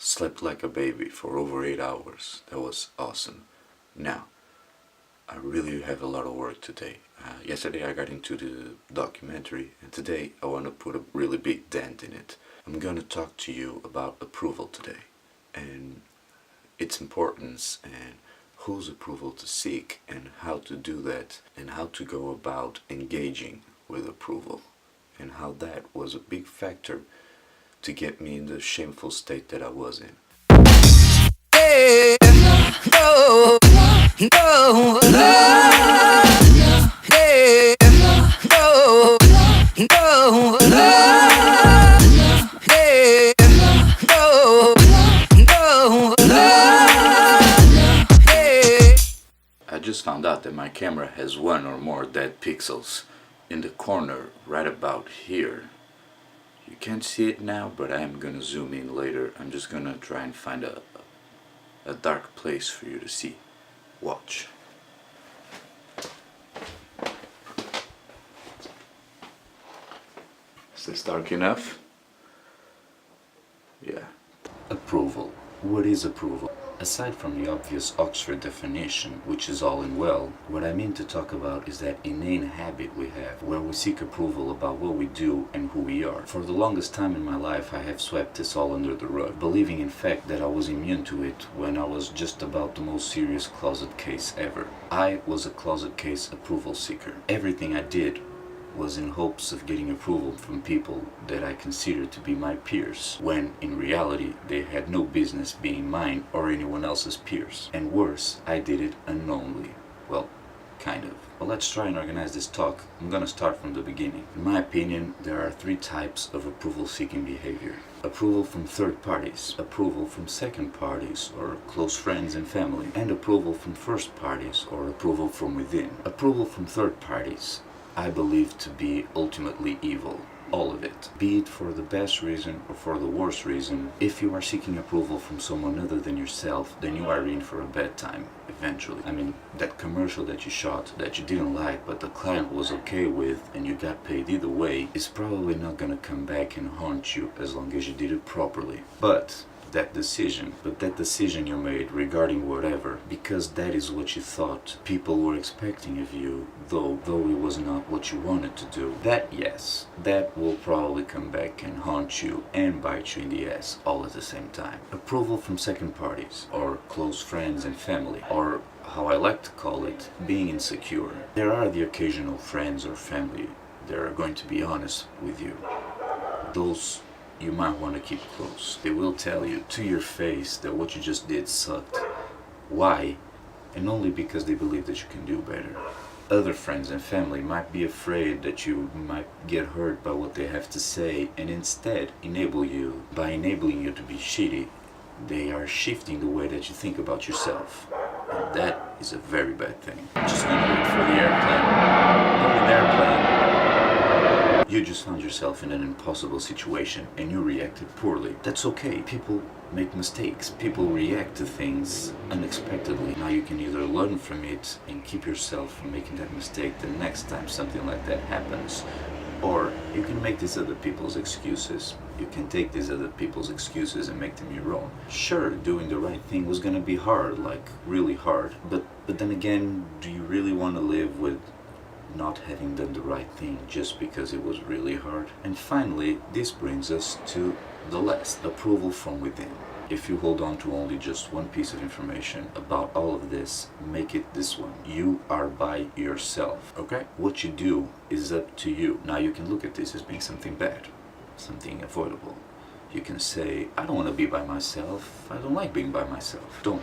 Slept like a baby for over 8 hours. That was awesome. Now, I really have a lot of work today. Yesterday I got into the documentary, and today I want to put a really big dent in it. I'm gonna talk to you about approval today, and its importance, and whose approval to seek, and how to do that, and how to go about engaging with approval, and how that was a big factor to get me in the shameful state that I was in. Yeah, no, no, no, yeah, no, no, no, yeah, no, no, yeah. I just found out that my camera has one or more dead pixels in the corner right about here. You can't see it now, but I am gonna zoom in later. I'm just gonna try and find a dark place for you to see. Watch. Is this dark enough? Yeah. Approval. What is approval? Aside from the obvious Oxford definition, which is all in well, what I mean to talk about is that inane habit we have, where we seek approval about what we do and who we are. For the longest time in my life, I have swept this all under the rug, believing in fact that I was immune to it when I was just about the most serious closet case ever. I was a closet case approval seeker. Everything I did was in hopes of getting approval from people that I considered to be my peers, when in reality they had no business being mine or anyone else's peers. And worse, I did it unknowingly. Well, kind of. But let's try and organize this talk. I'm gonna start from the beginning. In my opinion, there are 3 types of approval-seeking behavior. Approval from third parties, approval from second parties or close friends and family, and approval from first parties or approval from within. Approval from third parties I believe to be ultimately evil. All of it. Be it for the best reason or for the worst reason. If you are seeking approval from someone other than yourself, then you are in for a bad time, eventually. I mean, that commercial that you shot, that you didn't like, but the client was okay with, and you got paid either way, is probably not gonna come back and haunt you as long as you did it properly. But that decision you made regarding whatever, because that is what you thought people were expecting of you, though it was not what you wanted to do, that, yes, that will probably come back and haunt you and bite you in the ass all at the same time. Approval from second parties, or close friends and family, or how I like to call it, being insecure. There are the occasional friends or family that are going to be honest with you. Those you might want to keep close. They will tell you to your face that what you just did sucked. Why? And only because they believe that you can do better. Other friends and family might be afraid that you might get hurt by what they have to say, and instead enabling you to be shitty. They are shifting the way that you think about yourself. And that is a very bad thing. Just gonna wait for the airplane. Oh, an airplane. You just found yourself in an impossible situation and you reacted poorly. That's okay. People make mistakes. People react to things unexpectedly. Now you can either learn from it and keep yourself from making that mistake the next time something like that happens, or you can make these other people's excuses. You can take these other people's excuses and make them your own. Sure, doing the right thing was gonna be hard, like really hard, but then again, do you really want to live with not having done the right thing just because it was really hard? And finally, this brings us to the last, approval from within. If you hold on to only just one piece of information about all of this, make it this one. You are by yourself, okay? What you do is up to you. Now you can look at this as being something bad, something avoidable. You can say, I don't want to be by myself. I don't like being by myself. Don't.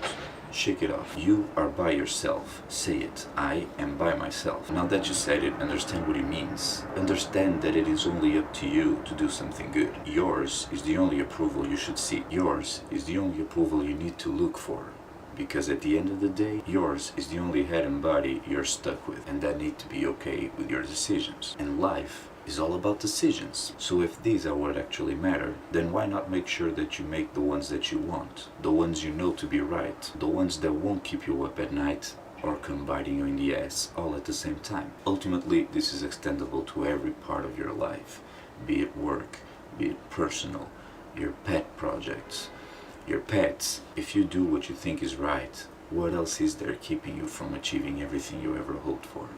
Shake it off. You are by yourself. Say it. I am by myself. Now that you said it, understand what it means. Understand that it is only up to you to do something good. Yours is the only approval you should seek. Yours is the only approval you need to look for. Because at the end of the day, yours is the only head and body you're stuck with, and that need to be okay with your decisions. And life is all about decisions. So if these are what actually matter, then why not make sure that you make the ones that you want, the ones you know to be right, the ones that won't keep you up at night or come biting you in the ass all at the same time. Ultimately, this is extendable to every part of your life, be it work, be it personal, your pet projects, your pets. If you do what you think is right, what else is there keeping you from achieving everything you ever hoped for?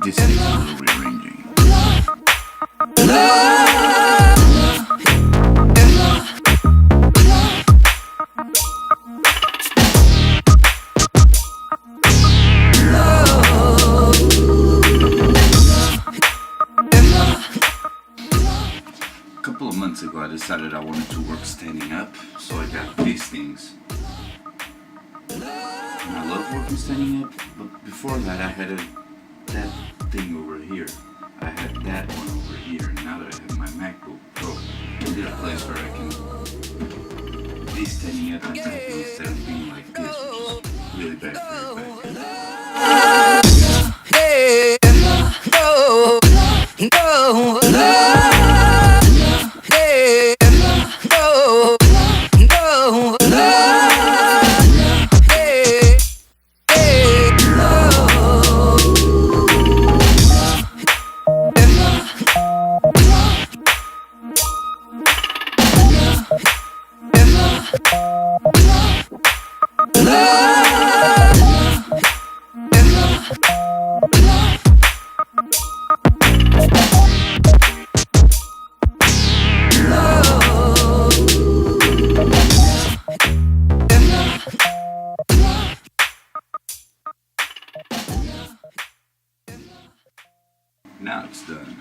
This is a little rearranging. A couple of months ago I decided I wanted to work standing up, so I got these things. And I love working standing up, but before that I had that thing over here. I had that one over here, and now that I have my MacBook Pro, I did a place where I can be standing up and typing instead of being like this, which is really bad for your back. Now it's done.